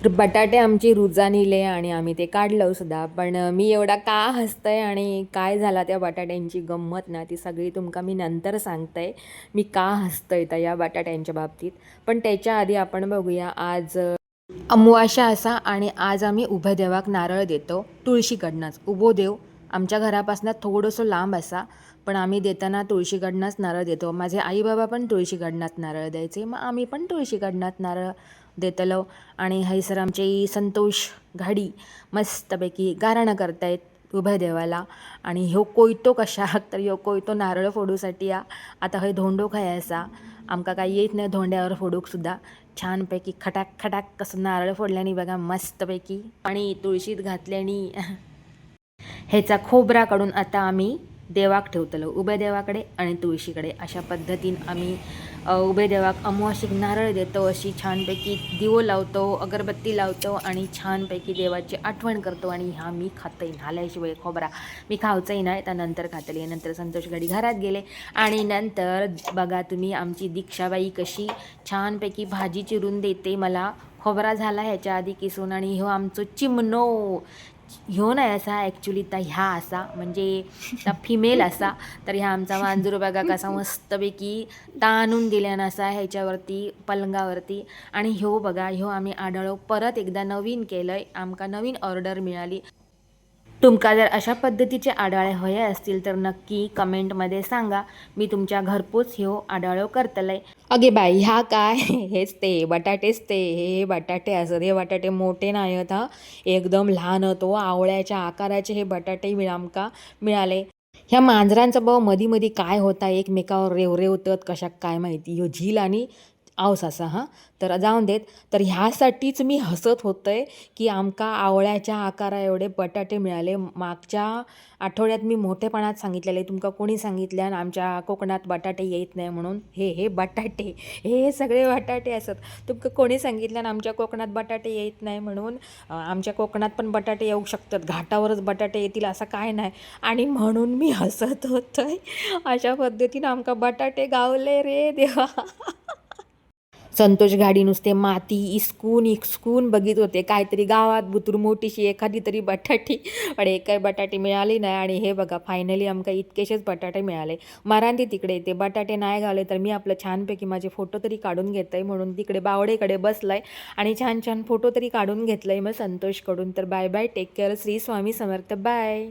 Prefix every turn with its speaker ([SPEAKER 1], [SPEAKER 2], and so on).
[SPEAKER 1] तर बटाटे आमची रुजानीले आणि आम्ही ते काढलं सुद्धा. पण मी एवढा का हसतंय आणि काय झाला त्या बटाट्यांची गंमत ना ती सगळी तुमका मी नंतर सांगतंय. मी का हसतंय तर या बटाट्यांच्या बाबतीत. पण त्याच्या आधी आपण बघूया आज अमावास्या असा आणि आज आम्ही उभ्या देवाक नारळ देतो तुळशीकडनंच. उभो देव आमच्या घरापासून थोडंसं लांब असा, पण आम्ही देताना तुळशीकडनंच नारळ देतो. माझे आई बाबा पण तुळशीकडनंच नारळ द्यायचे, मग आम्ही पण तुळशीकडनंच नारळ देतलो. आणि हैसर आमचे संतोष घाडी मस्तपैकी गारणं करतायत उभय देवाला. आणि ह्यो कोयतो कशाक तर ह्यो कोयतो नारळ फोडूसाठी या. आता हय धोंडो खाय असा, आमका काही येत नाही धोंड्यावर फोडूक सुद्धा. छानपैकी खटाक खटाक कसं नारळ फोडल्यानी बघा मस्तपैकी आणि तुळशीत घातल्यानी ह्याचा खोबरा काढून आता आम्ही देवाक ठेवतलो, उभ्या देवाकडे आणि तुळशीकडे. अशा पद्धतीनं आम्ही उभे देवाक अमावास्येक नारळ देतो, अशी छानपैकी दिवो लावतो, अगरबत्ती लावतो आणि छानपैकी देवाची आठवण करतो. आणि ह्या मी खातंय नाल्याशिवाय खोबरा मी खावचंही नाही, त्यानंतर खातली. नंतर संतोष गडी घरात गेले आणि नंतर बघा तुम्ही आमची दीक्षाबाई कशी छानपैकी भाजी चिरून देते मला. खोबरा झाला ह्याच्या आधी किसून. आणि ह्यो आमचो चिमणो ह्यो नाही असा ॲक्च्युली तर ह्या असा म्हणजे त्या फिमेल असा. तर ह्या आमचा मांजूर बघा कसा मस्तपैकी ताणून दिल्यानं असा ह्याच्यावरती पलंगावरती. आणि ह्यो बघा ह्यो आम्ही आढळो परत एकदा नवीन केलंय, आमका नवीन ऑर्डर मिळाली. तुमका जर अशा पद्धतीचे आढाळे हवे असतील तर नक्की कमेंटमध्ये सांगा, मी तुमच्या घरपोच ह्यो आढाळो करतलंय. अगे बाई ह्या काय हेच ते बटाटेच ते हे बटाटे असत. हे बटाटे मोठे नाही आहेत हा, एकदम लहान होतो आवळ्याच्या आकाराचे हे बटाटे आमका मिळाले. ह्या मांजरांचं भाऊ मधी मधी काय होता एकमेकावर रेवरेवतात कशाक काय माहिती. ह्यो झील आणि आऊस असा हां. तर जाऊन देत. तर ह्यासाठीच मी हसत होतंय की आमका आवळ्याच्या आकारा एवढे बटाटे मिळाले. मागच्या आठवड्यात मी मोठेपणात सांगितलेले, तुमका कोणी सांगितल्यान आमच्या कोकणात बटाटे येत नाही म्हणून. हे हे बटाटे हे सगळे बटाटे असत. तुमका कोणी सांगितल्यान आमच्या कोकणात बटाटे येत नाही म्हणून. आमच्या कोकणात पण बटाटे येऊ शकतात, घाटावरच बटाटे येतील असं काय नाही. आणि म्हणून मी हसत होतोय. अशा पद्धतीनं आमका बटाटे गावले रे देवा. संतोष गाडी नुसते माती इस्कून इस्कून बघित होते, काहीतरी गावात बुतूर मोठीशी एखादी तरी बटाटी. पण एक काही बटाटे मिळाली नाही. आणि हे बघा फायनली आमका इतकेशेच बटाटे मिळाले. मारांती तिकडे ते बटाटे नाही गावले तर मी आपलं छानपैकी माझे फोटो तरी काढून घेतोय म्हणून तिकडे बावडेकडे बसलाय आणि छान छान फोटो तरी काढून घेतलंय मग संतोषकडून. तर bye bye, take care, Shri Swami Samarth, bye.